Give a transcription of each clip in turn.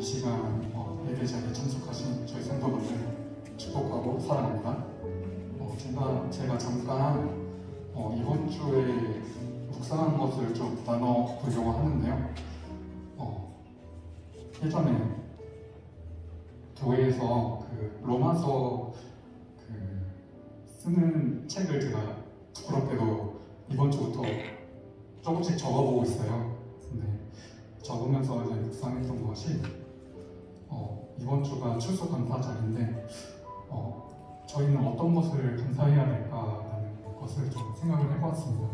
시간 예배 자리에 참석하신 저희 성도분들 축복하고 사랑합니다. 제가 잠깐 이번 주에 묵상한 것을 좀 나눠보려고 하는데요. 예전에 교회에서 로마서 쓰는 책을 제가 부끄럽게도 이번 주부터 조금씩 적어보고 있어요. 근데 적으면서 이제 묵상했던 것이 이번 주가 출소 감사절인데 저희는 어떤 것을 감사해야 될까라는 것을 좀 생각을 해보았습니다.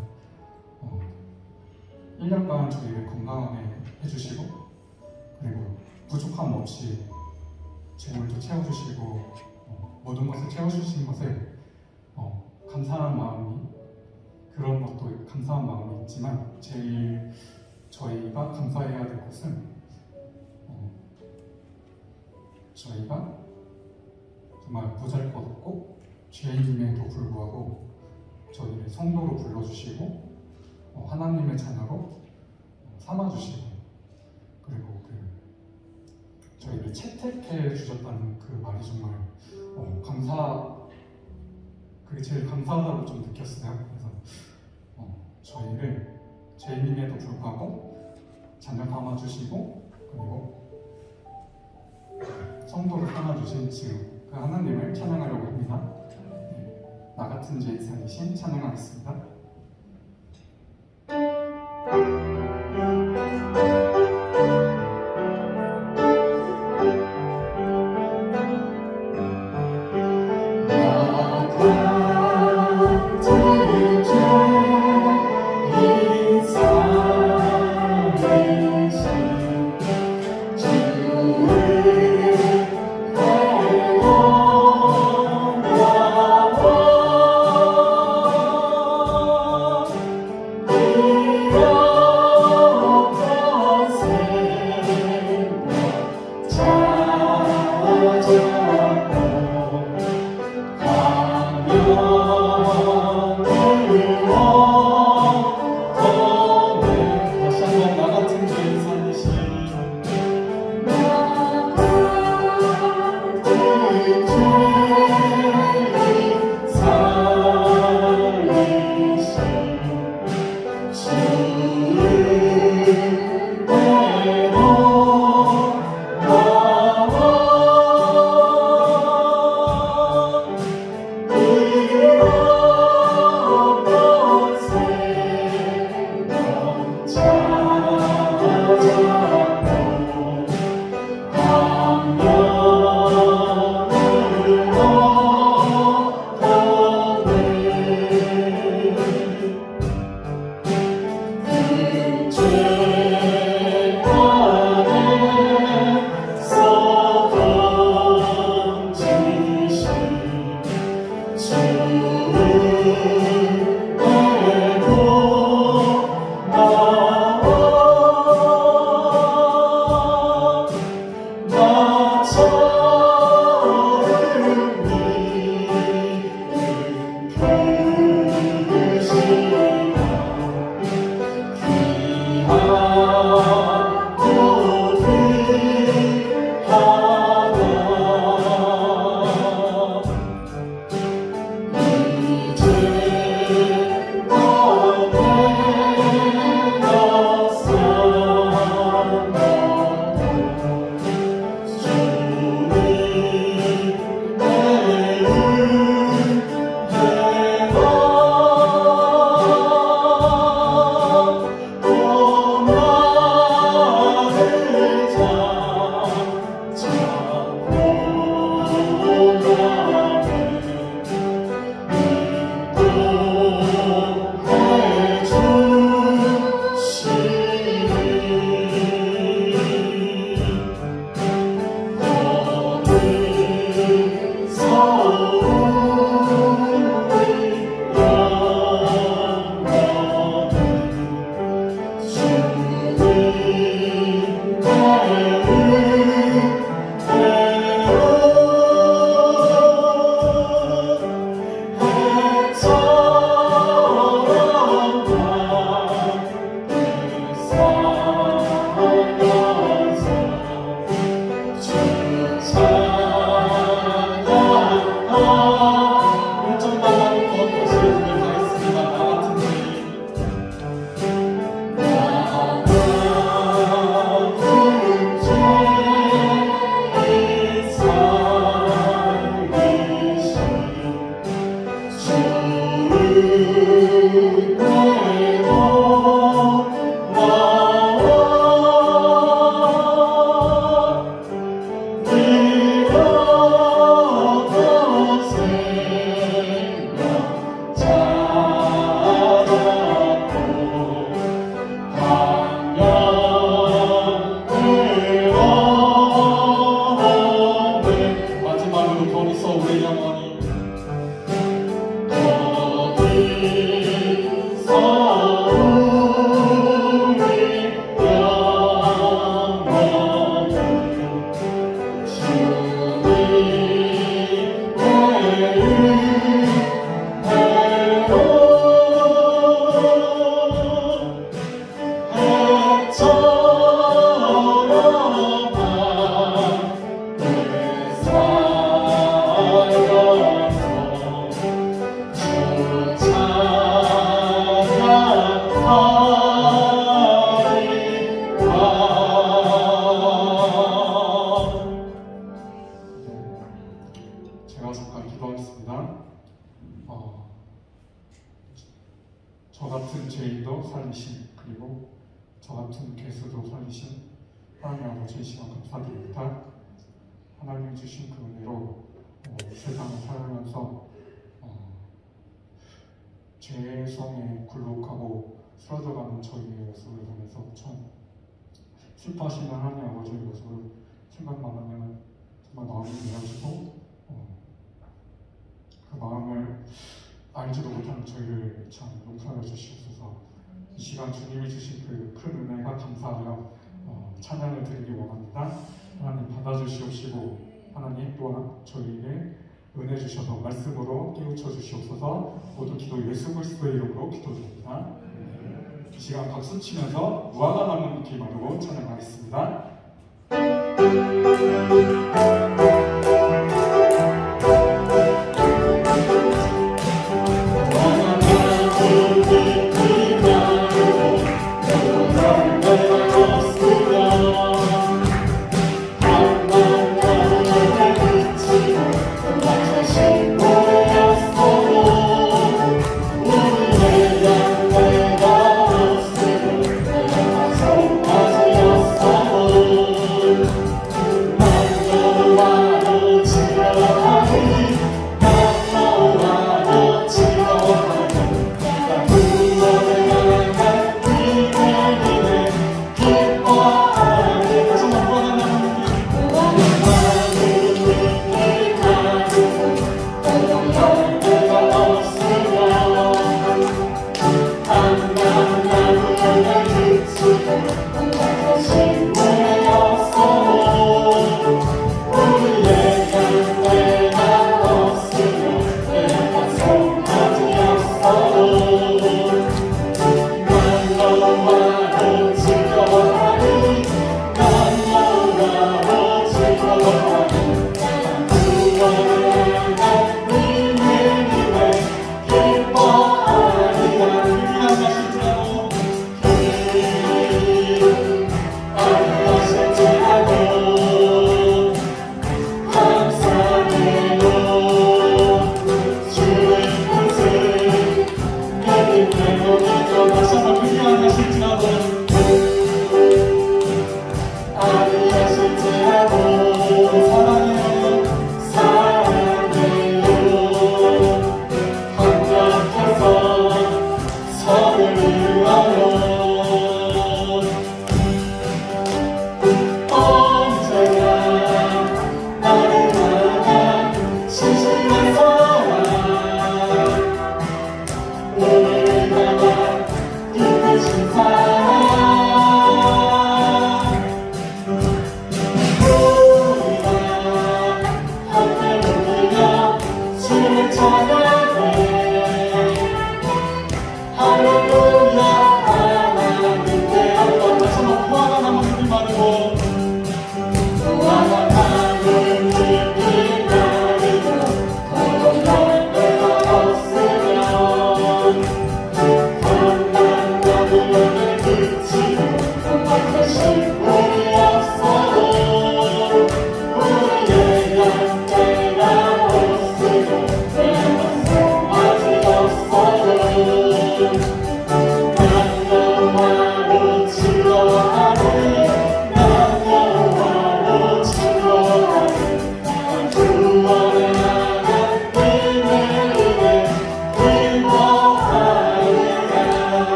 1년간 저희를 건강하게 해주시고 그리고 부족함 없이 재물도 채워주시고 모든 것을 채워주신 것에 감사한 마음이, 그런 것도 감사한 마음이 있지만 제일 저희가 감사해야 될 것은 저희가 정말 보잘것없고 죄인임에도 불구하고 저희를 성도로 불러주시고 하나님의 자녀로 삼아주시고 그리고 저희를 채택해 주셨다는 그 말이 정말 그게 제일 감사하다고 좀 느꼈어요. 그래서 저희를 죄인임에도 불구하고 자녀 삼아주시고 그리고 성도를 삼아주신 지금 그 하나님을 찬양하려고 합니다. 나 같은 죄인 살리신 찬양하겠습니다. 그리고 저 같은 괴수도 살리신 하나님 아버지의 시간 감사드립니다. 하나님이 주신 그 은혜로 세상을 살아가면서 죄의 성에 굴복하고 쓰러져가는 저희의 모습을 보면서 참 슬퍼하시는 하나님 아버지의 모습을 생각만 하면 정말 마음이 미어지고 그 마음을 알지도 못하는 저희를 참 용서해 주시옵소서. 이 시간 주님이 주신 그 큰 은혜가 감사하여 찬양을 드리기 원합니다. 하나님 받아주시옵시고 하나님 또한 저희에게 은혜 주셔서 말씀으로 깨우쳐 주시옵소서. 모두 기도 예수 그리스도의 이름으로 기도드립니다. 이 시간 박수 치면서 무화과 나무 잎이 마르고 찬양하겠습니다.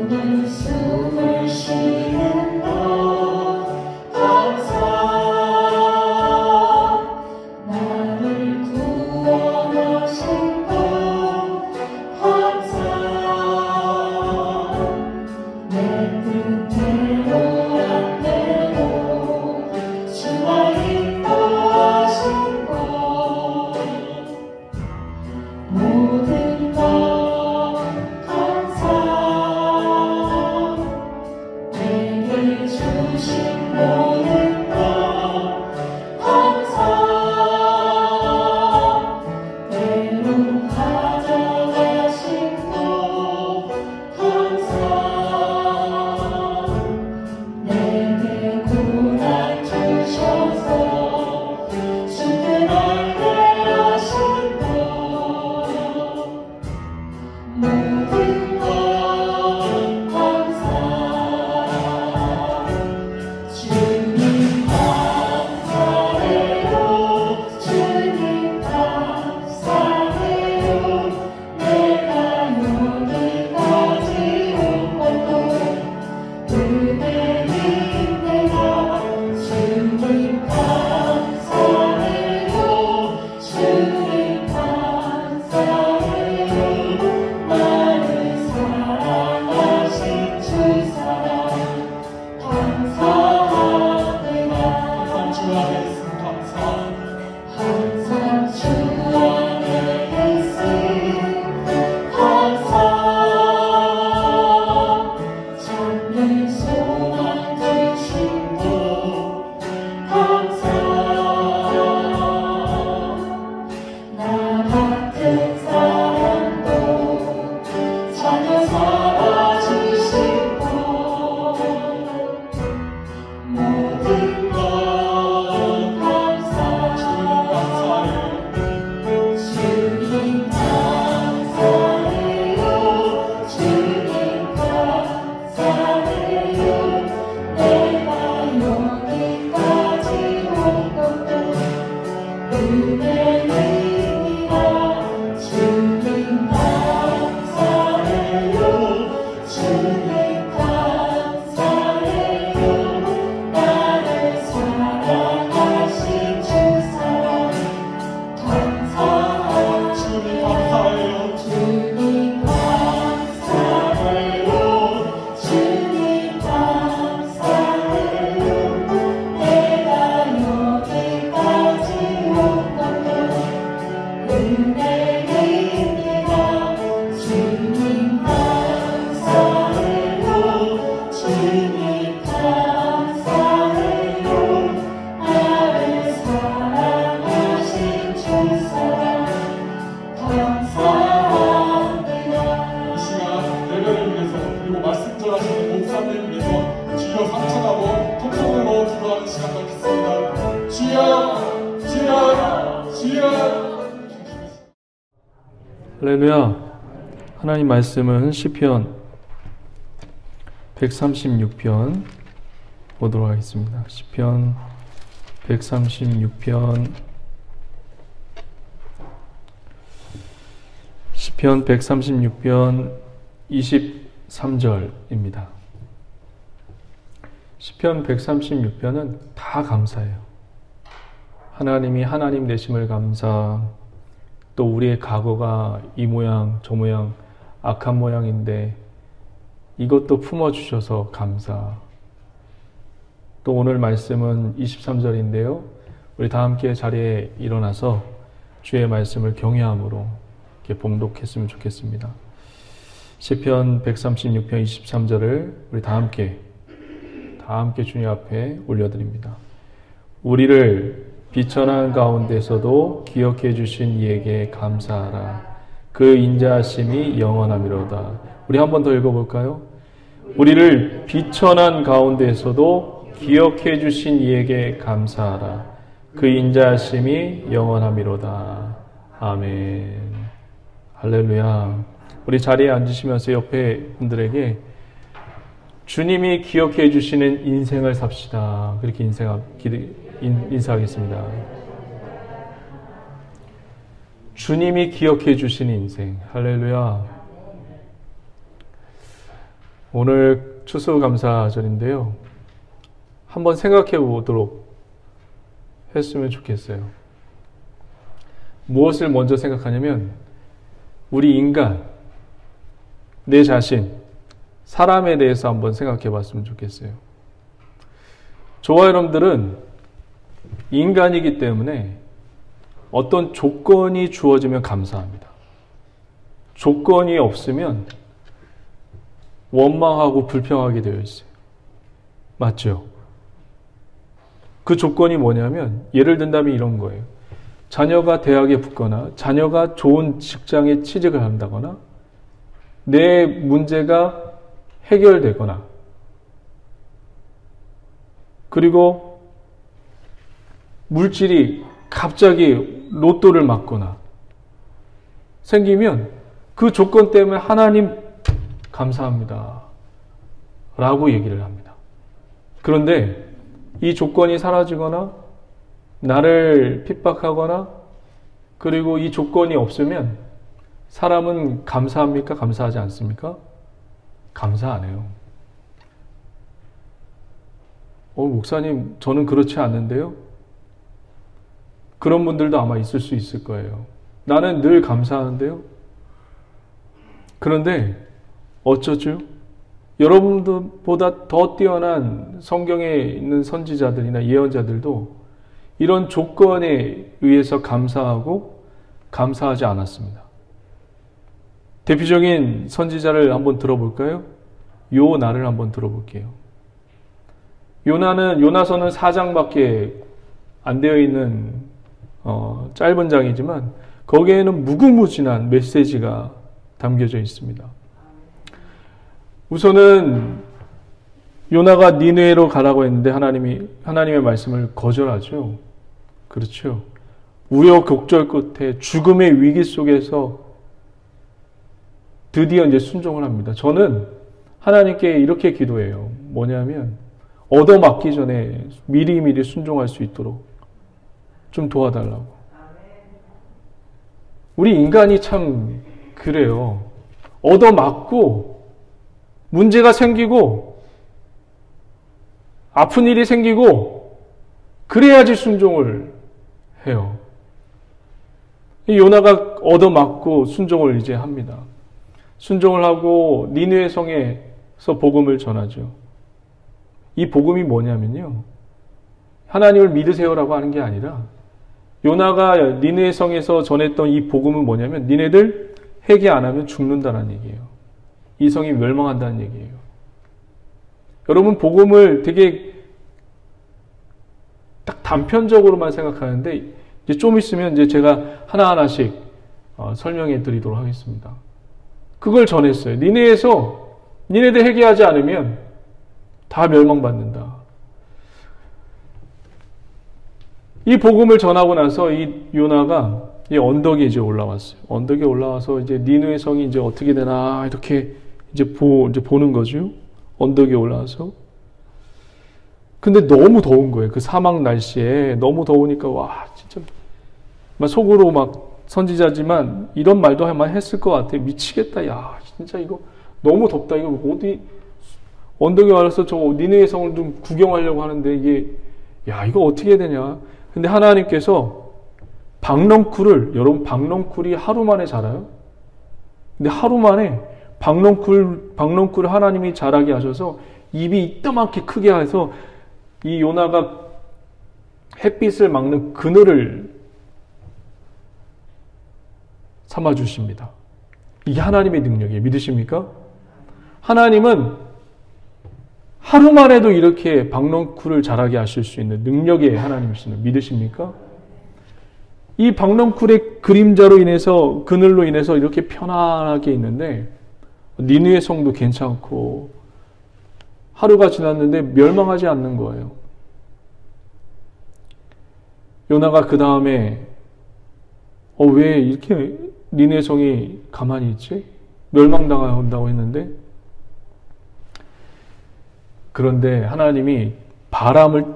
오늘 숨을 쉬는 너 감사 나를 구원하신 너 감사 내 뜻대로 안 되고 주가 인도하신 것 모든 것 주신 모든 것 감사 때론 가져가신 것 감사 내게 고난 주셔서 주께 알게 하신 것 모든 것 목사님 위해서 주여 상천하고 통성으로 기도하는 시간 갖겠습니다. 할렐루야. 하나님 말씀은 시편 136편 보도록 하겠습니다. 시편 136편 시편 136편 23절입니다. 시편 136편은 다 감사해요. 하나님이 하나님 되심을 감사, 또 우리의 과거가 이 모양 저 모양 악한 모양인데 이것도 품어주셔서 감사. 또 오늘 말씀은 23절인데요. 우리 다 함께 자리에 일어나서 주의 말씀을 경외함으로 이렇게 봉독했으면 좋겠습니다. 시편 136편 23절을 우리 다 함께 주님 앞에 올려드립니다. 우리를 비천한 가운데서도 기억해 주신 이에게 감사하라. 그 인자하심이 영원하미로다. 우리 한 번 더 읽어볼까요? 우리를 비천한 가운데서도 기억해 주신 이에게 감사하라. 그 인자하심이 영원하미로다. 아멘. 할렐루야. 우리 자리에 앉으시면서 옆에 분들에게 주님이 기억해 주시는 인생을 삽시다. 그렇게 인사하겠습니다. 주님이 기억해 주시는 인생. 할렐루야. 오늘 추수감사절인데요. 한번 생각해 보도록 했으면 좋겠어요. 무엇을 먼저 생각하냐면 우리 인간, 내 자신, 사람에 대해서 한번 생각해 봤으면 좋겠어요. 저와 여러분들은 인간이기 때문에 어떤 조건이 주어지면 감사합니다. 조건이 없으면 원망하고 불평하게 되어 있어요. 맞죠? 그 조건이 뭐냐면 예를 든다면 이런 거예요. 자녀가 대학에 붙거나 자녀가 좋은 직장에 취직을 한다거나 내 문제가 해결되거나 그리고 물질이 갑자기 로또를 맞거나 생기면 그 조건 때문에 하나님 감사합니다 라고 얘기를 합니다. 그런데 이 조건이 사라지거나 나를 핍박하거나 그리고 이 조건이 없으면 사람은 감사합니까? 감사하지 않습니까? 감사 안 해요. 목사님, 저는 그렇지 않는데요? 그런 분들도 아마 있을 수 있을 거예요. 나는 늘 감사하는데요? 그런데 어쩌죠? 여러분들보다 더 뛰어난 성경에 있는 선지자들이나 예언자들도 이런 조건에 의해서 감사하고 감사하지 않았습니다. 대표적인 선지자를 한번 들어볼까요? 요나를 한번 들어볼게요. 요나서는 4장밖에 안 되어 있는 짧은 장이지만 거기에는 무궁무진한 메시지가 담겨져 있습니다. 우선은 요나가 니느웨로 가라고 했는데 하나님의 말씀을 거절하죠. 그렇죠. 우여곡절 끝에 죽음의 위기 속에서 드디어 이제 순종을 합니다. 저는 하나님께 이렇게 기도해요. 뭐냐면 얻어맞기 전에 미리미리 순종할 수 있도록 좀 도와달라고. 우리 인간이 참 그래요. 얻어맞고 문제가 생기고 아픈 일이 생기고 그래야지 순종을 해요. 요나가 얻어맞고 순종을 이제 합니다. 순종을 하고 니느웨 성에서 복음을 전하죠. 이 복음이 뭐냐면요. 하나님을 믿으세요라고 하는 게 아니라 요나가 니느웨 성에서 전했던 이 복음은 뭐냐면 니네들 회개 안 하면 죽는다는 얘기예요. 이 성이 멸망한다는 얘기예요. 여러분 복음을 되게 딱 단편적으로만 생각하는데 이제 좀 있으면 이제 제가 하나하나씩 설명해 드리도록 하겠습니다. 그걸 전했어요. 니네들 회개하지 않으면 다 멸망받는다. 이 복음을 전하고 나서 이 요나가 이 언덕에 이제 올라왔어요. 언덕에 올라와서 이제 니느웨 성이 이제 어떻게 되나 이렇게 이제 보는 거죠. 언덕에 올라와서. 근데 너무 더운 거예요. 그 사막 날씨에 너무 더우니까 와 진짜 막 속으로 막 선지자지만 이런 말도 아마 했을 것 같아. 미치겠다. 야 진짜 이거 너무 덥다. 이거 어디 언덕에 와서 저 니느웨 성을 좀 구경하려고 하는데 이게 야 이거 어떻게 해야 되냐. 근데 하나님께서 박넝쿨을 여러분 박넝쿨이 하루 만에 자라요? 근데 하루 만에 박넝쿨 하나님이 자라게 하셔서 입이 이따만하게 크게 해서 이 요나가 햇빛을 막는 그늘을 삼아 주십니다. 이게 하나님의 능력이에요. 믿으십니까? 하나님은 하루 만에도 이렇게 박넝쿨을 자라게 하실 수 있는 능력의 하나님이시는 믿으십니까? 이 박넝쿨의 그림자로 인해서 그늘로 인해서 이렇게 편안하게 있는데 니느웨 성도 괜찮고 하루가 지났는데 멸망하지 않는 거예요. 요나가 그 다음에 왜 이렇게 니느웨 성이 가만히 있지? 멸망당한다고 했는데 그런데 하나님이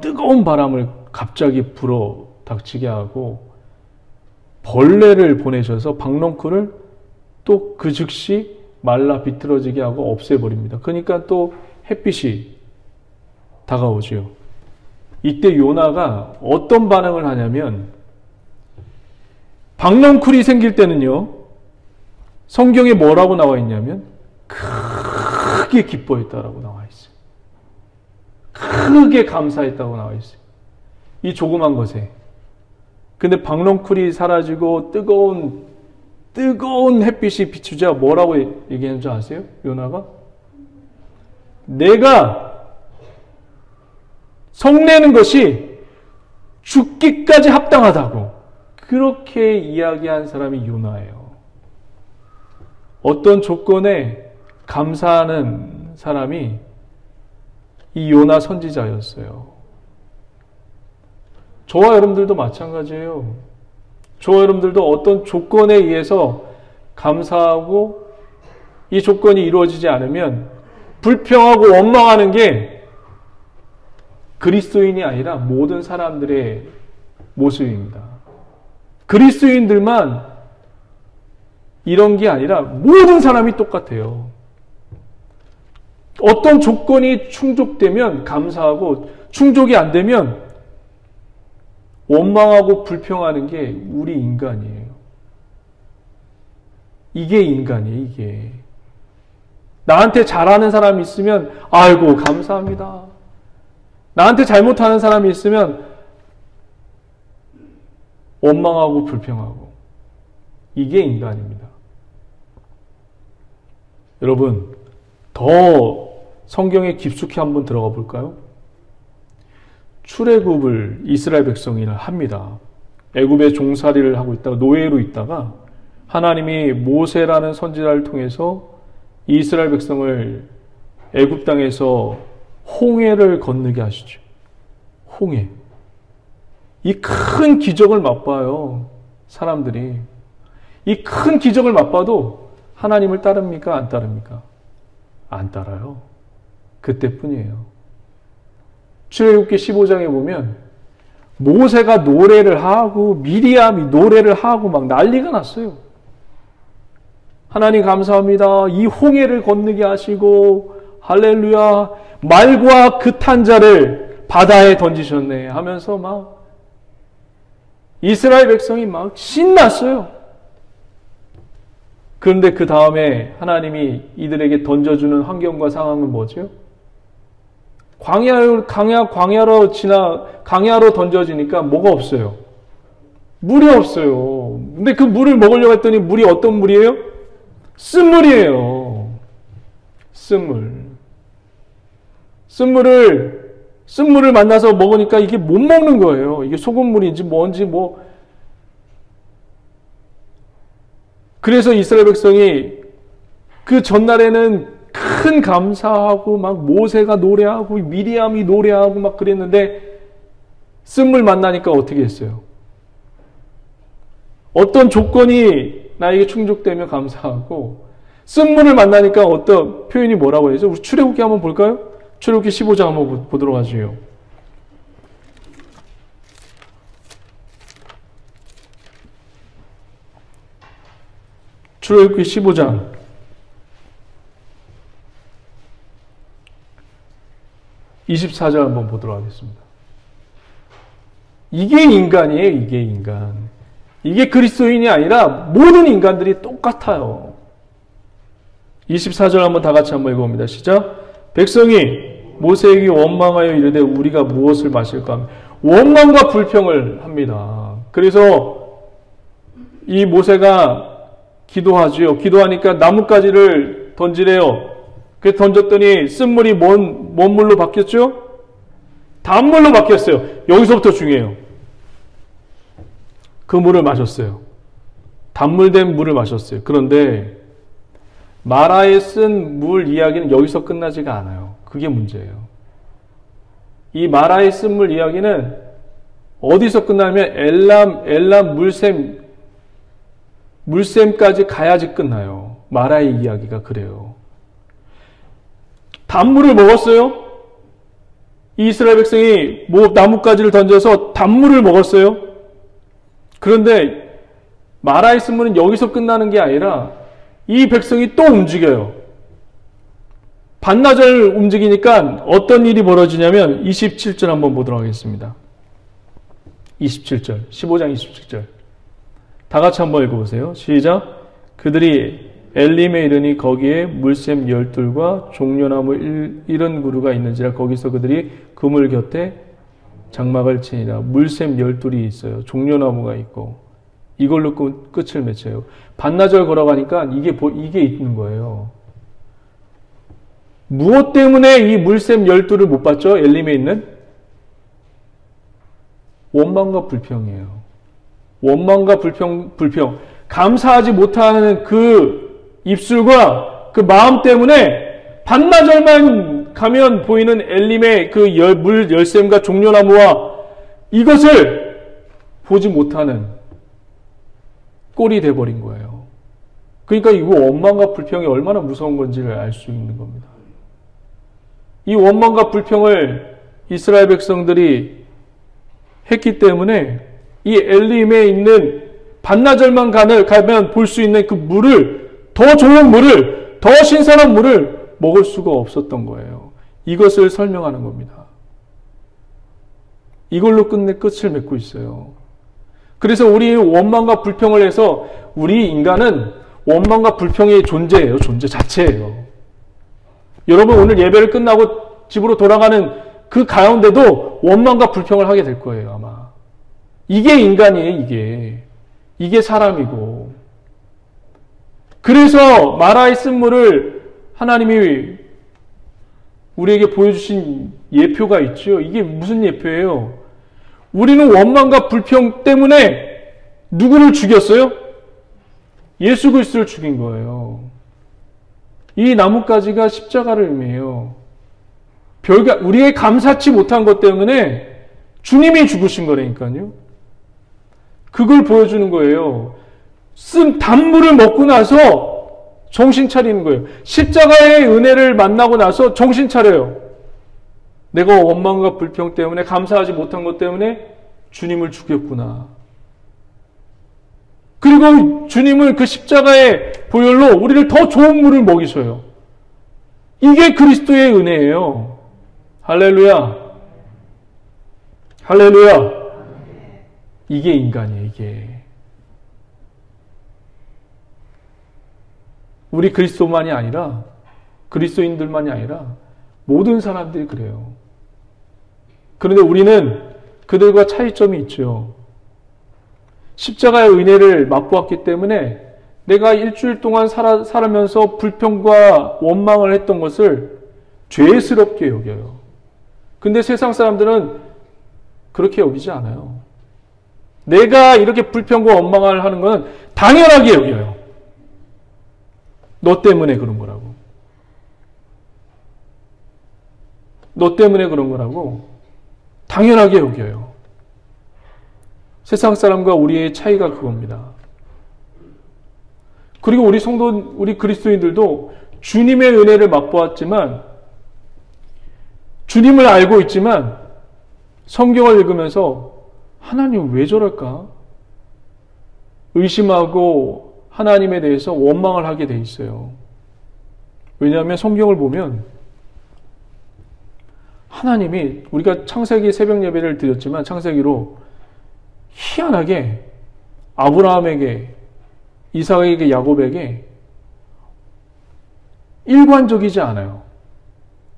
뜨거운 바람을 갑자기 불어 닥치게 하고 벌레를 보내셔서 박넝쿨을 또 그 즉시 말라 비틀어지게 하고 없애버립니다. 그러니까 또 햇빛이 다가오죠. 이때 요나가 어떤 반응을 하냐면 박넝쿨이 생길 때는요. 성경에 뭐라고 나와 있냐면 크게 기뻐했다라고 나와 있어요. 크게 감사했다고 나와 있어요. 이 조그만 것에. 근데 박넝쿨이 사라지고 뜨거운 햇빛이 비추자 뭐라고 얘기하는 줄 아세요? 요나가? 내가 성내는 것이 죽기까지 합당하다고 그렇게 이야기한 사람이 요나예요. 어떤 조건에 감사하는 사람이 이 요나 선지자였어요. 저와 여러분들도 마찬가지예요. 저와 여러분들도 어떤 조건에 의해서 감사하고 이 조건이 이루어지지 않으면 불평하고 원망하는 게 그리스도인이 아니라 모든 사람들의 모습입니다. 그리스도인들만 이런 게 아니라 모든 사람이 똑같아요. 어떤 조건이 충족되면 감사하고 충족이 안 되면 원망하고 불평하는 게 우리 인간이에요. 이게 인간이에요, 이게. 나한테 잘하는 사람이 있으면 아이고 감사합니다. 나한테 잘못하는 사람이 있으면 원망하고 불평하고. 이게 인간입니다. 여러분, 더 성경에 깊숙이 한번 들어가 볼까요? 출애굽을 이스라엘 백성이 합니다. 애굽에 종살이를 하고 있다가 노예로 있다가 하나님이 모세라는 선지자를 통해서 이스라엘 백성을 애굽 땅에서 홍해를 건너게 하시죠. 홍해. 이 큰 기적을 맛봐요. 사람들이. 이 큰 기적을 맛봐도 하나님을 따릅니까? 안 따릅니까? 안 따라요. 그때뿐이에요. 출애굽기 15장에 보면 모세가 노래를 하고 미리암이 노래를 하고 막 난리가 났어요. 하나님 감사합니다. 이 홍해를 건너게 하시고 할렐루야 말과 그 탄자를 바다에 던지셨네 하면서 막 이스라엘 백성이 막 신났어요. 그런데 그 다음에 하나님이 이들에게 던져주는 환경과 상황은 뭐죠? 광야로 던져지니까 뭐가 없어요? 물이 없어요. 근데 그 물을 먹으려고 했더니 물이 어떤 물이에요? 쓴물이에요. 쓴물을 만나서 먹으니까 이게 못 먹는 거예요. 이게 소금물인지 뭔지 그래서 이스라엘 백성이 그 전날에는 큰 감사하고 막 모세가 노래하고 미리암이 노래하고 막 그랬는데 쓴물 만나니까 어떻게 했어요? 어떤 조건이 나에게 충족되면 감사하고 쓴물을 만나니까 어떤 표현이 뭐라고 해야죠? 우리 출애굽기 한번 볼까요? 출애굽기 15장 한번 보도록 하죠. 출애굽기 15장 24절 한번 보도록 하겠습니다. 이게 인간이에요. 이게 인간. 이게 그리스도인이 아니라 모든 인간들이 똑같아요. 24절 한번 다 같이 한번 읽어봅니다. 시작. 백성이 모세에게 원망하여 이르되 우리가 무엇을 마실까 하며 원망과 불평을 합니다. 그래서 이 모세가 기도하지요. 기도하니까 나뭇가지를 던지래요. 그래서 던졌더니 쓴물이 뭔 물로 바뀌었죠? 단물로 바뀌었어요. 여기서부터 중요해요. 그 물을 마셨어요. 단물된 물을 마셨어요. 그런데 마라에 쓴 물 이야기는 여기서 끝나지가 않아요. 그게 문제예요. 이 마라에 쓴 물 이야기는 어디서 끝나면 엘람 물샘까지 가야지 끝나요. 마라의 이야기가 그래요. 단물을 먹었어요. 이스라엘 백성이 나뭇가지를 던져서 단물을 먹었어요. 그런데 마라의 쓴 물은 여기서 끝나는 게 아니라 이 백성이 또 움직여요. 반나절 움직이니까 어떤 일이 벌어지냐면 27절 한번 보도록 하겠습니다. 27절, 15장 27절. 다 같이 한번 읽어보세요. 시작. 그들이 엘림에 이르니 거기에 물샘 12과 종려나무 70그루가 있는지라 거기서 그들이 그물 곁에 장막을 치니라. 물샘 12이 있어요. 종려나무가 있고 이걸로 끝을 맺혀요. 반나절 걸어가니까 이게 있는 거예요. 무엇 때문에 이 물샘 12를 못 봤죠? 엘림에 있는? 원망과 불평이에요. 원망과 불평. 감사하지 못하는 그 입술과 그 마음 때문에 반나절만 가면 보이는 엘림의 그 물 열샘과 종려나무와 이것을 보지 못하는 꼴이 돼버린 거예요. 그러니까 이거 원망과 불평이 얼마나 무서운 건지를 알 수 있는 겁니다. 이 원망과 불평을 이스라엘 백성들이 했기 때문에 이 엘림에 있는 반나절만 가면 볼 수 있는 그 물을, 더 좋은 물을, 더 신선한 물을 먹을 수가 없었던 거예요. 이것을 설명하는 겁니다. 이걸로 끝을 맺고 있어요. 그래서 우리 원망과 불평을 해서 우리 인간은 원망과 불평의 존재예요. 존재 자체예요. 여러분 오늘 예배를 끝나고 집으로 돌아가는 그 가운데도 원망과 불평을 하게 될 거예요. 아마. 이게 인간이에요. 이게 사람이고. 그래서 마라의 쓴물을 하나님이 우리에게 보여주신 예표가 있죠. 이게 무슨 예표예요? 우리는 원망과 불평 때문에 누구를 죽였어요? 예수 그리스도를 죽인 거예요. 이 나뭇가지가 십자가를 의미해요. 우리의 감사치 못한 것 때문에 주님이 죽으신 거라니까요. 그걸 보여주는 거예요. 쓴 단물을 먹고 나서 정신 차리는 거예요. 십자가의 은혜를 만나고 나서 정신 차려요. 내가 원망과 불평 때문에 감사하지 못한 것 때문에 주님을 죽였구나. 그리고 주님은 그 십자가의 보혈로 우리를 더 좋은 물을 먹이셔요. 이게 그리스도의 은혜예요. 할렐루야. 할렐루야. 이게 인간이에요. 이게. 우리 그리스도만이 아니라 그리스도인들만이 아니라 모든 사람들이 그래요. 그런데 우리는 그들과 차이점이 있죠. 십자가의 은혜를 맛보았기 때문에 내가 일주일 동안 살아면서 불평과 원망을 했던 것을 죄스럽게 여겨요. 근데 세상 사람들은 그렇게 여기지 않아요. 내가 이렇게 불평과 원망을 하는 것은 당연하게 여겨요. 너 때문에 그런 거라고. 너 때문에 그런 거라고 당연하게 여겨요. 세상 사람과 우리의 차이가 그겁니다. 그리고 우리 그리스도인들도 주님의 은혜를 맛보았지만, 주님을 알고 있지만, 성경을 읽으면서 하나님 왜 저럴까? 의심하고 하나님에 대해서 원망을 하게 돼 있어요. 왜냐하면 성경을 보면 하나님이, 우리가 창세기 새벽 예배를 드렸지만 창세기로 희한하게 아브라함에게, 이삭에게, 야곱에게 일관적이지 않아요.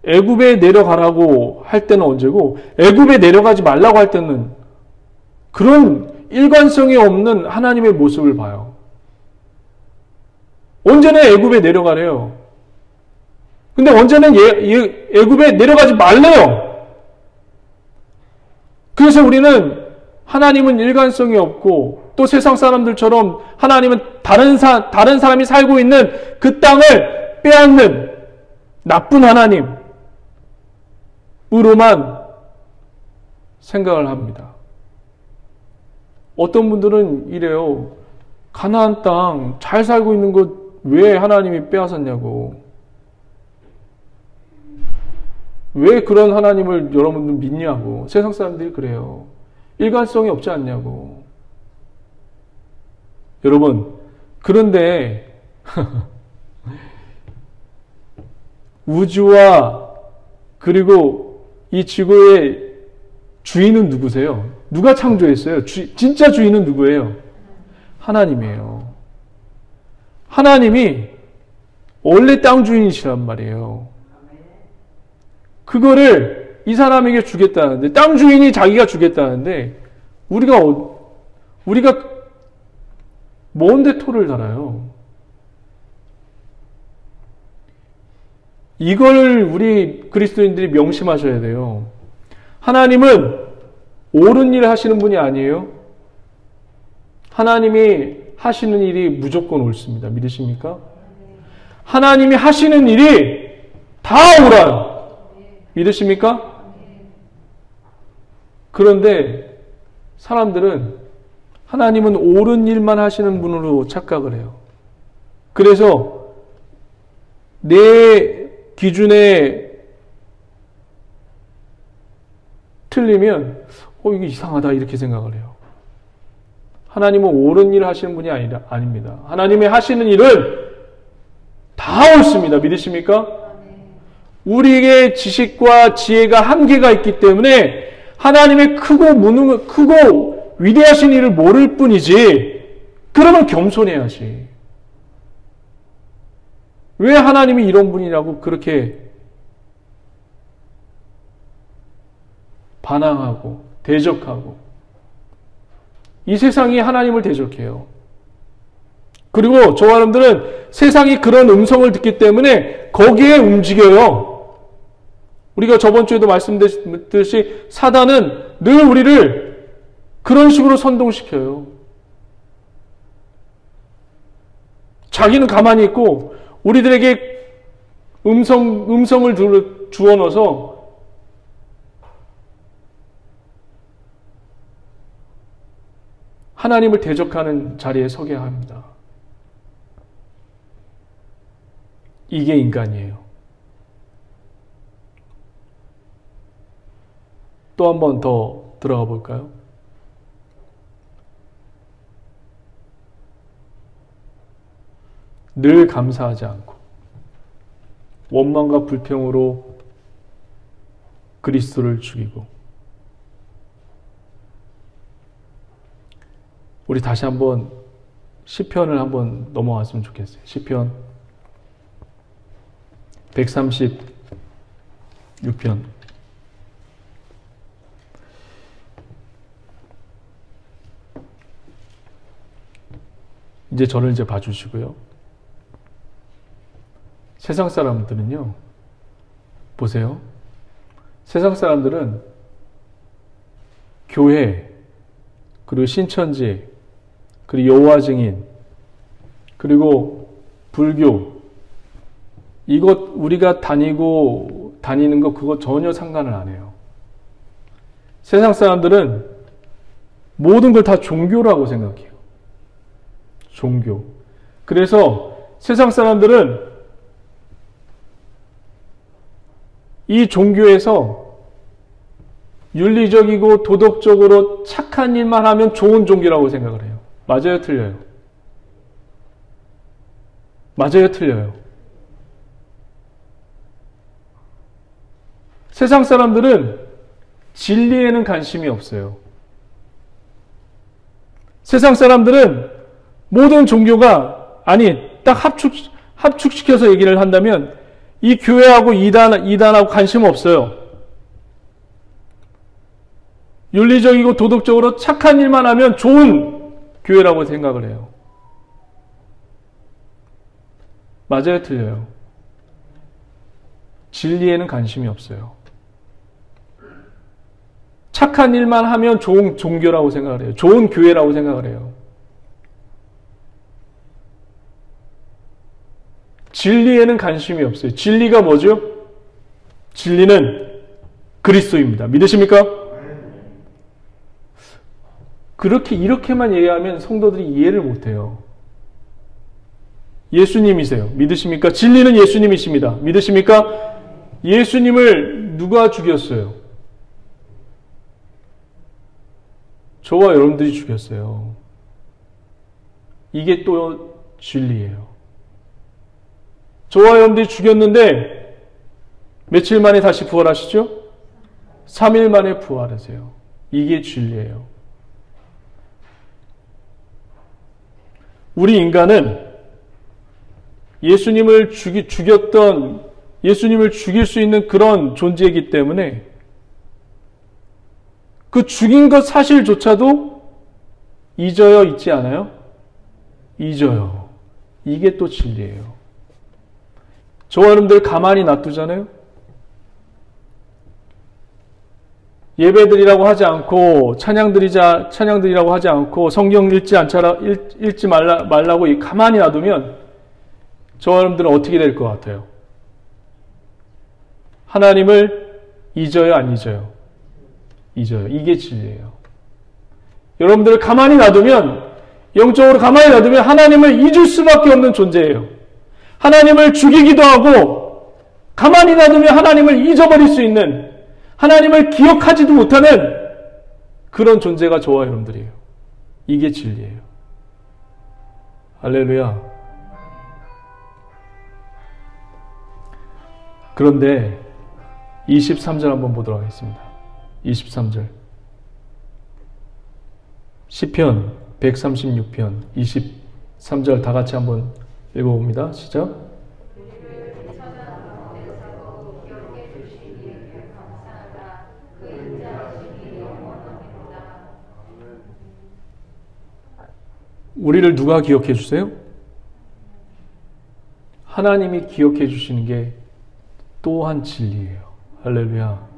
애굽에 내려가라고 할 때는 언제고 애굽에 내려가지 말라고 할 때는 그런 일관성이 없는 하나님의 모습을 봐요. 언제는 애굽에 내려가래요. 근데 언제는 애굽에 내려가지 말래요. 그래서 우리는 하나님은 일관성이 없고 또 세상 사람들처럼 하나님은 다른 사람이 살고 있는 그 땅을 빼앗는 나쁜 하나님으로만 생각을 합니다. 어떤 분들은 이래요. 가나안 땅 잘 살고 있는 것 왜 하나님이 빼앗았냐고. 왜 그런 하나님을 여러분들 믿냐고. 세상 사람들이 그래요. 일관성이 없지 않냐고. 여러분, 그런데 우주와 그리고 이 지구의 주인은 누구세요? 누가 창조했어요? 진짜 주인은 누구예요? 하나님이에요. 하나님이 원래 땅 주인이시란 말이에요. 그거를 이 사람에게 주겠다는데, 땅 주인이 자기가 주겠다는데 우리가 뭔데 토를 달아요? 이걸 우리 그리스도인들이 명심하셔야 돼요. 하나님은 옳은 일을 하시는 분이 아니에요. 하나님이 하시는 일이 무조건 옳습니다. 믿으십니까? 하나님이 하시는 일이 다 옳아요. 믿으십니까? 그런데 사람들은 하나님은 옳은 일만 하시는 분으로 착각을 해요. 그래서 내 기준에 틀리면 이게 이상하다 이렇게 생각을 해요. 하나님은 옳은 일을 하시는 분이 아닙니다. 하나님이 하시는 일은 다 옳습니다. 믿으십니까? 우리에게 지식과 지혜가 한계가 있기 때문에 하나님의 크고 위대하신 일을 모를 뿐이지, 그러면 겸손해야지. 왜 하나님이 이런 분이라고 그렇게 반항하고 대적하고, 이 세상이 하나님을 대적해요. 그리고 저와 여러분들은 세상이 그런 음성을 듣기 때문에 거기에 움직여요. 우리가 저번 주에도 말씀드렸듯이 사단은 늘 우리를 그런 식으로 선동시켜요. 자기는 가만히 있고 우리들에게 음성을 주어 넣어서 하나님을 대적하는 자리에 서게 합니다. 이게 인간이에요. 또 한 번 더 들어가 볼까요? 늘 감사하지 않고 원망과 불평으로 그리스도를 죽이고. 우리 다시 한번 시편을 한번 넘어왔으면 좋겠어요. 시편 136편. 이제 저를 봐주시고요. 세상 사람들은요, 보세요. 세상 사람들은 교회, 그리고 신천지, 그리고 여호와 증인, 그리고 불교, 이것 우리가 다니는 거 그거 전혀 상관을 안 해요. 세상 사람들은 모든 걸 다 종교라고 생각해요. 종교. 그래서 세상 사람들은 이 종교에서 윤리적이고 도덕적으로 착한 일만 하면 좋은 종교라고 생각을 해요. 맞아요, 틀려요? 맞아요, 틀려요? 세상 사람들은 진리에는 관심이 없어요. 세상 사람들은 모든 종교가, 아니, 딱 합축시켜서 얘기를 한다면 이 교회하고 이단하고 관심 없어요. 윤리적이고 도덕적으로 착한 일만 하면 좋은 교회라고 생각을 해요. 맞아요, 틀려요? 진리에는 관심이 없어요. 착한 일만 하면 좋은 종교라고 생각을 해요. 좋은 교회라고 생각을 해요. 진리에는 관심이 없어요. 진리가 뭐죠? 진리는 그리스도입니다. 믿으십니까? 이렇게만 얘기하면 성도들이 이해를 못해요. 예수님이세요. 믿으십니까? 진리는 예수님이십니다. 믿으십니까? 예수님을 누가 죽였어요? 저와 여러분들이 죽였어요. 이게 또 진리예요. 저와 여러분들이 죽였는데 며칠 만에 다시 부활하시죠? 3일 만에 부활하세요. 이게 진리예요. 우리 인간은 예수님을 예수님을 죽일 수 있는 그런 존재이기 때문에 그 죽인 것 사실조차도 잊어요, 잊지 않아요? 잊어요. 이게 또 진리예요. 저와 여러분들 가만히 놔두잖아요? 예배드리라고 하지 않고 찬양드리라고 하지 않고 성경 읽지 말라고 가만히 놔두면 저와 여러분들은 어떻게 될 것 같아요? 하나님을 잊어요, 안 잊어요? 잊어요. 이게 진리예요. 여러분들을 가만히 놔두면, 영적으로 가만히 놔두면 하나님을 잊을 수밖에 없는 존재예요. 하나님을 죽이기도 하고 가만히 놔두면 하나님을 잊어버릴 수 있는, 하나님을 기억하지도 못하는 그런 존재가 저와 여러분들이에요. 이게 진리예요. 할렐루야. 그런데 23절 한번 보도록 하겠습니다. 23절. 시편 136편 23절 다 같이 한번 읽어봅니다. 시작. 우리를 누가 기억해 주세요? 하나님이 기억해 주시는 게 또한 진리예요. 할렐루야.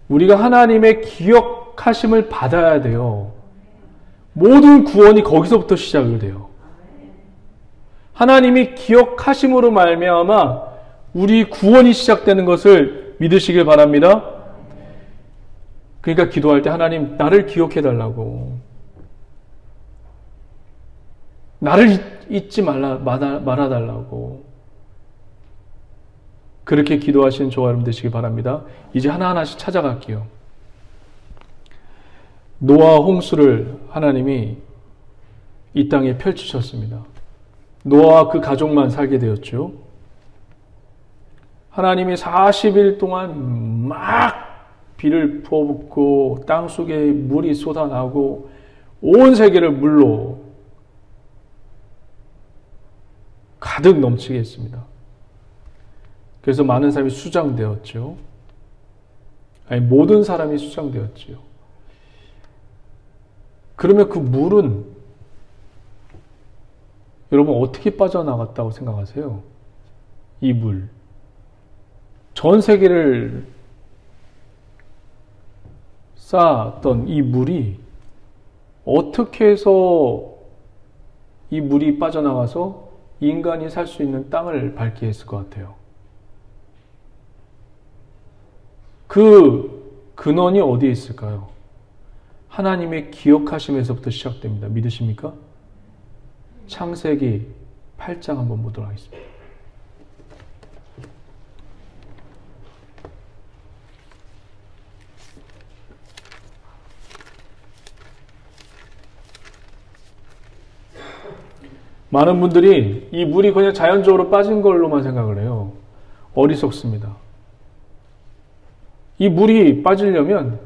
우리가 하나님의 기억하심을 받아야 돼요. 모든 구원이 거기서부터 시작이 돼요. 하나님이 기억하심으로 말미암아 우리 구원이 시작되는 것을 믿으시길 바랍니다. 그러니까 기도할 때 하나님 나를 기억해 달라고, 나를 잊지 말아달라고 그렇게 기도하시는 저와 여러분 되시기 바랍니다. 이제 하나하나씩 찾아갈게요. 노아와 홍수를 하나님이 이 땅에 펼치셨습니다. 노아와 그 가족만 살게 되었죠. 하나님이 40일 동안 막 비를 부어붓고 땅 속에 물이 쏟아나고 온 세계를 물로 가득 넘치게 했습니다. 그래서 많은 사람이 수장되었죠. 아니, 모든 사람이 수장되었지요. 그러면 그 물은 여러분 어떻게 빠져나갔다고 생각하세요? 이 물. 전 세계를 쌓았던 이 물이 어떻게 해서 이 물이 빠져나가서 인간이 살 수 있는 땅을 밟게 했을 것 같아요? 그 근원이 어디에 있을까요? 하나님의 기억하심에서부터 시작됩니다. 믿으십니까? 창세기 8장 한번 보도록 하겠습니다. 많은 분들이 이 물이 그냥 자연적으로 빠진 걸로만 생각을 해요. 어리석습니다. 이 물이 빠지려면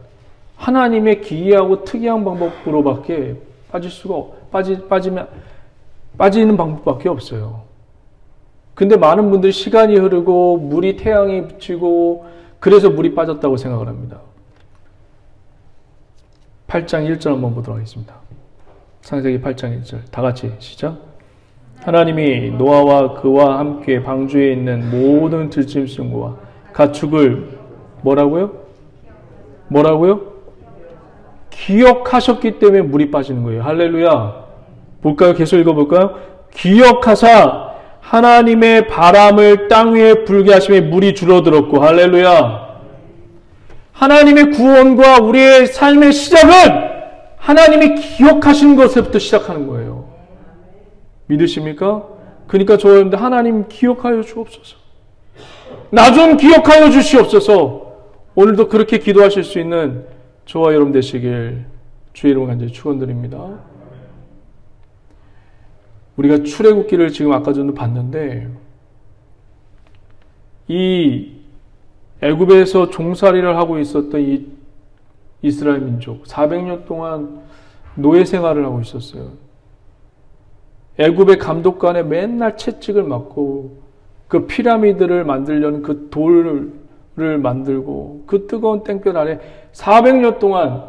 하나님의 기이하고 특이한 방법으로밖에 빠지는 방법밖에 없어요. 근데 많은 분들이 시간이 흐르고 물이 태양에 비치고 그래서 물이 빠졌다고 생각을 합니다. 8장 1절 한번 보도록 하겠습니다. 창세기 8장 1절 다 같이 시작. 하나님이 노아와 그와 함께 방주에 있는 모든 들짐승과 가축을 뭐라고요? 기억하셨기 때문에 물이 빠지는 거예요. 할렐루야. 볼까요? 계속 읽어볼까요? 기억하사 하나님의 바람을 땅 위에 불게 하심에 물이 줄어들었고. 할렐루야. 하나님의 구원과 우리의 삶의 시작은 하나님이 기억하신 것에부터 시작하는 거예요. 믿으십니까? 그러니까 저 여러분들 하나님 기억하여 주옵소서. 나 좀 기억하여 주시옵소서. 오늘도 그렇게 기도하실 수 있는 저와 여러분 되시길 주의 이름으로 간절히 축원드립니다. 우리가 출애굽기를 지금 아까 전에 봤는데 이 애굽에서 종살이를 하고 있었던 이 이스라엘 민족 400년 동안 노예 생활을 하고 있었어요. 애굽의 감독관에 맨날 채찍을 맞고 그 피라미드를 만들려는 그 돌을 만들고 그 뜨거운 땡볕 아래 400년 동안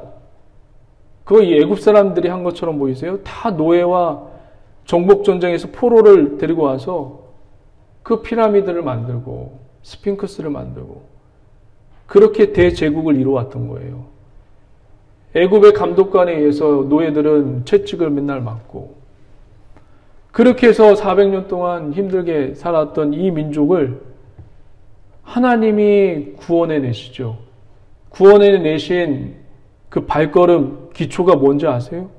거의 애굽 사람들이 한 것처럼 보이세요? 다 노예와 정복전쟁에서 포로를 데리고 와서 그 피라미드를 만들고 스핑크스를 만들고 그렇게 대제국을 이루어왔던 거예요. 애굽의 감독관에 의해서 노예들은 채찍을 맨날 맞고 그렇게 해서 400년 동안 힘들게 살았던 이 민족을 하나님이 구원해 내시죠. 구원해 내신 그 발걸음 기초가 뭔지 아세요?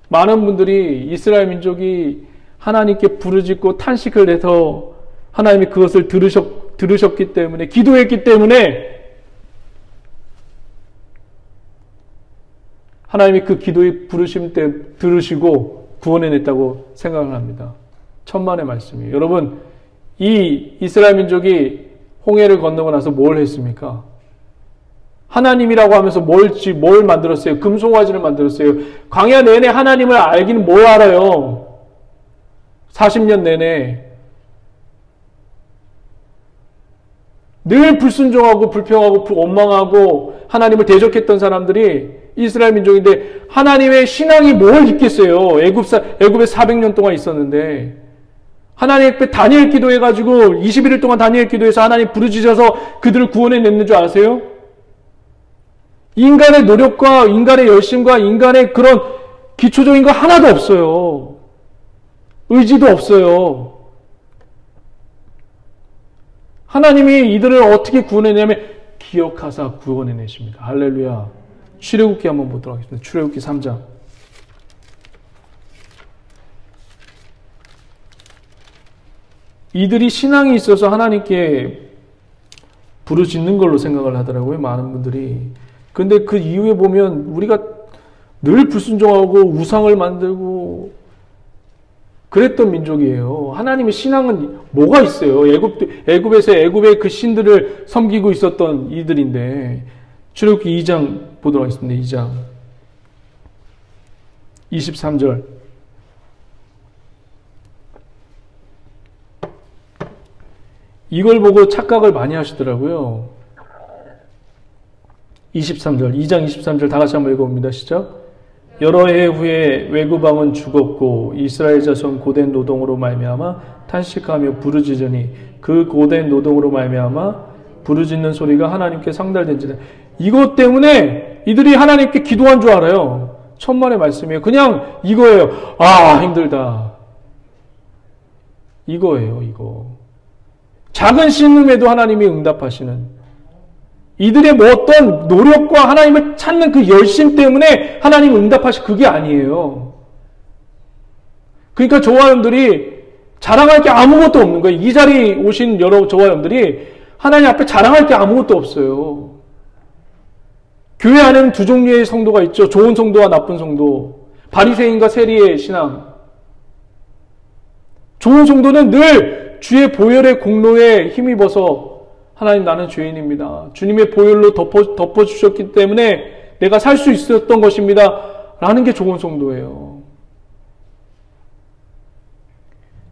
많은 분들이 이스라엘 민족이 하나님께 부르짖고 탄식을 해서 하나님이 그것을 들으셨기 때문에 기도했기 때문에 하나님이 그 기도의 부르심 때 들으시고 구원해냈다고 생각을 합니다. 천만의 말씀이에요. 여러분, 이 이스라엘 민족이 홍해를 건너고 나서 뭘 했습니까? 하나님이라고 하면서 뭘 만들었어요? 금송아지를 만들었어요. 광야 내내 하나님을 알기는 뭘 알아요? 40년 내내. 늘 불순종하고 불평하고 원망하고 하나님을 대적했던 사람들이 이스라엘 민족인데 하나님의 신앙이 뭘 있겠어요? 애굽에 400년 동안 있었는데 하나님 앞에 다니엘 기도해가지고 21일 동안 다니엘 기도해서 하나님 부르짖어서 그들을 구원해냈는 줄 아세요? 인간의 노력과 인간의 열심과 인간의 그런 기초적인 거 하나도 없어요. 의지도 없어요. 하나님이 이들을 어떻게 구원했냐면 기억하사 구원해내십니다. 할렐루야. 출애굽기 한번 보도록 하겠습니다. 출애굽기 3장. 이들이 신앙이 있어서 하나님께 부르짖는 걸로 생각을 하더라고요. 많은 분들이. 근데 그 이후에 보면 우리가 늘 불순종하고 우상을 만들고 그랬던 민족이에요. 하나님의 신앙은 뭐가 있어요? 애굽에서 애굽의 그 신들을 섬기고 있었던 이들인데 출애굽기 2장 보도록 하겠습니다. 2장 23절 이걸 보고 착각을 많이 하시더라고요. 23절 2장 23절 다 같이 한번 읽어봅니다. 시작. 여러 해 후에 외구방은 죽었고 이스라엘 자손 고된 노동으로 말미암아 탄식하며 부르짖으니 그 고된 노동으로 말미암아 부르짖는 소리가 하나님께 상달된지라. 이것 때문에 이들이 하나님께 기도한 줄 알아요. 천만의 말씀이에요. 그냥 이거예요. 아, 힘들다. 이거예요. 이거. 작은 신음에도 하나님이 응답하시는 이들의 뭐 어떤 노력과 하나님을 찾는 그 열심 때문에 하나님 응답하시 그게 아니에요. 그러니까 저와 여러분들이 자랑할 게 아무것도 없는 거예요. 이 자리에 오신 저와 여러분들이 하나님 앞에 자랑할 게 아무것도 없어요. 교회 안에는 두 종류의 성도가 있죠. 좋은 성도와 나쁜 성도. 바리새인과 세리의 신앙. 좋은 성도는 늘 주의 보혈의 공로에 힘입어서 하나님 나는 죄인입니다. 주님의 보혈로 덮어주셨기 때문에 내가 살 수 있었던 것입니다. 라는 게 좋은 성도예요.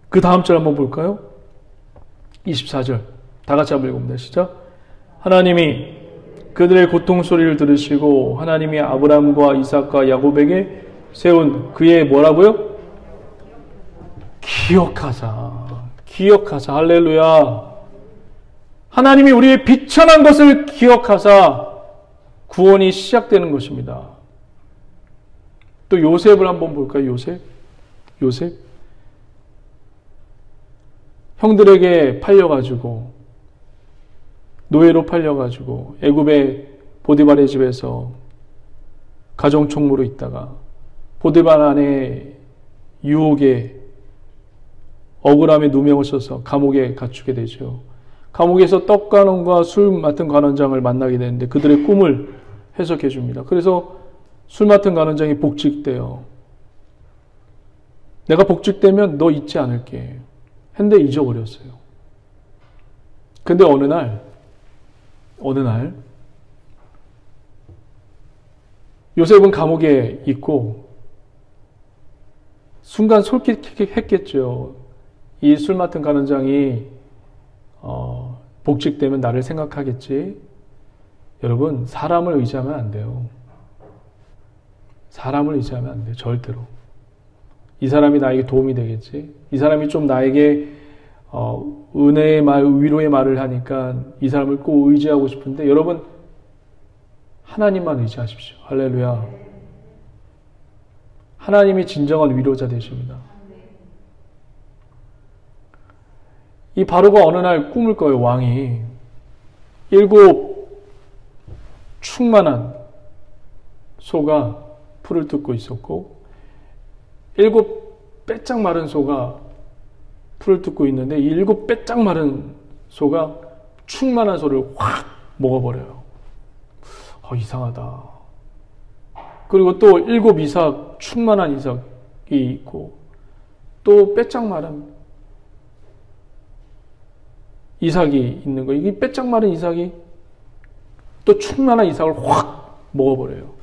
그 다음 절 한번 볼까요? 24절. 다 같이 한번 읽어봅니다. 시작. 하나님이 그들의 고통 소리를 들으시고 하나님이 아브라함과 이삭과 야곱에게 세운 그의 뭐라고요? 기억하사 할렐루야. 하나님이 우리의 비천한 것을 기억하사 구원이 시작되는 것입니다. 또 요셉을 한번 볼까요? 요셉 형들에게 팔려가지고 노예로 팔려가지고 애굽의 보디발의 집에서 가정총무로 있다가 보디발 안에 유혹에 억울함에 누명을 써서 감옥에 갇히게 되죠. 감옥에서 떡관원과 술 맡은 관원장을 만나게 되는데 그들의 꿈을 해석해 줍니다. 그래서 술 맡은 관원장이 복직돼요. 내가 복직되면 너 잊지 않을게. 했는데 잊어버렸어요. 근데 어느 날 요셉은 감옥에 있고 순간 솔깃했겠죠. 이 술 맡은 관원장이 복직되면 나를 생각하겠지. 여러분, 사람을 의지하면 안 돼요. 사람을 의지하면 안 돼요. 절대로. 이 사람이 나에게 도움이 되겠지. 이 사람이 좀 나에게 은혜의 말, 위로의 말을 하니까 이 사람을 꼭 의지하고 싶은데 여러분, 하나님만 의지하십시오. 할렐루야. 하나님이 진정한 위로자 되십니다. 이 바로가 어느 날 꿈을 꿔요. 왕이 7 충만한 소가 풀을 뜯고 있었고 7 빼짝 마른 소가 풀을 뜯고 있는데 이 7 빼짝 마른 소가 충만한 소를 확 먹어버려요. 이상하다. 그리고 또 7 이삭, 충만한 이삭이 있고 또 빼짝 마른 이삭이 있는 거예요. 이 빼짝 마른 이삭이 또 충만한 이삭을 확 먹어버려요.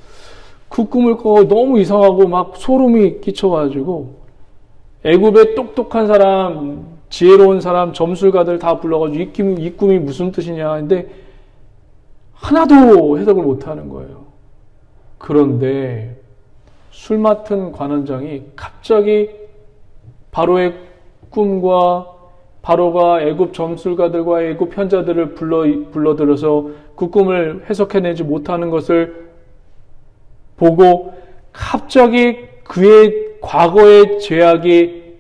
그 꿈을 꿔 너무 이상하고 막 소름이 끼쳐가지고 애굽의 똑똑한 사람, 지혜로운 사람, 점술가들 다 불러가지고 이 꿈이 무슨 뜻이냐 근데 하나도 해석을 못하는 거예요. 그런데 술 맡은 관원장이 갑자기 바로의 꿈과 바로가 애굽 점술가들과 애굽 현자들을 불러들여서 그 꿈을 해석해내지 못하는 것을 보고 갑자기 그의 과거의 죄악이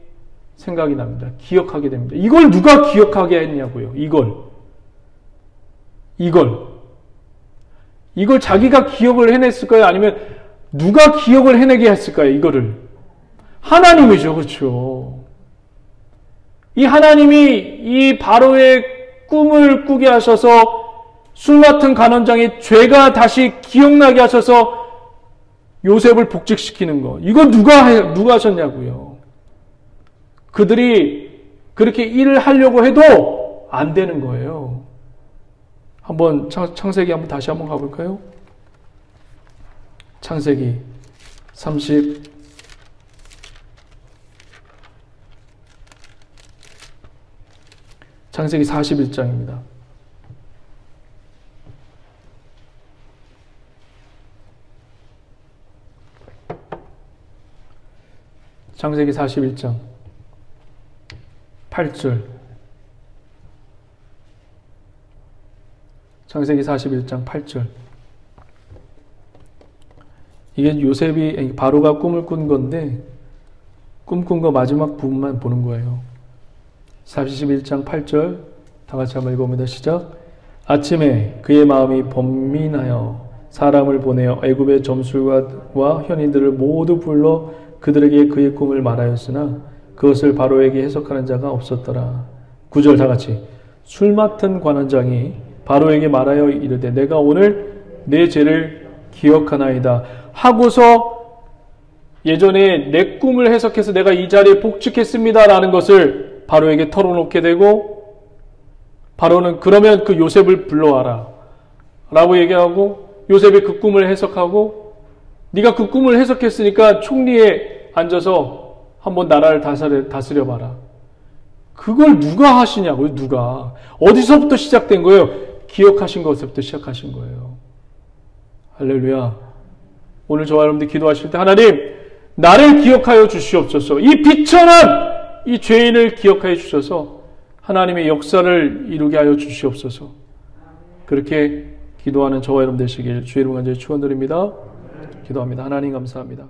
생각이 납니다. 기억하게 됩니다. 이걸 누가 기억하게 했냐고요. 이걸 자기가 기억을 해냈을까요? 아니면 누가 기억을 해내게 했을까요? 이거를. 하나님이죠. 그렇죠. 이 하나님이 이 바로의 꿈을 꾸게 하셔서 술 맡은 간원장의 죄가 다시 기억나게 하셔서 요셉을 복직시키는 거. 이건 누가 하셨냐고요. 그들이 그렇게 일을 하려고 해도 안 되는 거예요. 한번 창세기 한번 다시 한번 가볼까요? 창세기 41장입니다. 창세기 41장 8절. 창세기 41장 8절. 이게 요셉이 바로가 꿈을 꾼 건데 꿈꾼 거 마지막 부분만 보는 거예요. 41장 8절 다 같이 한번 읽어봅니다. 시작. 아침에 그의 마음이 번민하여 사람을 보내어 애굽의 점술가와 현인들을 모두 불러 그들에게 그의 꿈을 말하였으나 그것을 바로에게 해석하는 자가 없었더라. 9절 다 같이. 술 맡은 관원장이 바로에게 말하여 이르되 내가 오늘 내 죄를 기억하나이다 하고서 예전에 내 꿈을 해석해서 내가 이 자리에 복직했습니다 라는 것을 바로에게 털어놓게 되고, 바로는 그러면 그 요셉을 불러와라 라고 얘기하고, 요셉이 그 꿈을 해석하고, 네가 그 꿈을 해석했으니까 총리에 앉아서 한번 나라를 다스려봐라. 그걸 누가 하시냐고요. 누가. 어디서부터 시작된 거예요? 기억하신 것부터 시작하신 거예요. 할렐루야. 오늘 저와 여러분들 기도하실 때 하나님 나를 기억하여 주시옵소서. 이 비천한 이 죄인을 기억하여 주셔서 하나님의 역사를 이루게 하여 주시옵소서. 그렇게 기도하는 저와 여러분 되시길 주의 이름으로 간절히 축원드립니다. 기도합니다. 하나님 감사합니다.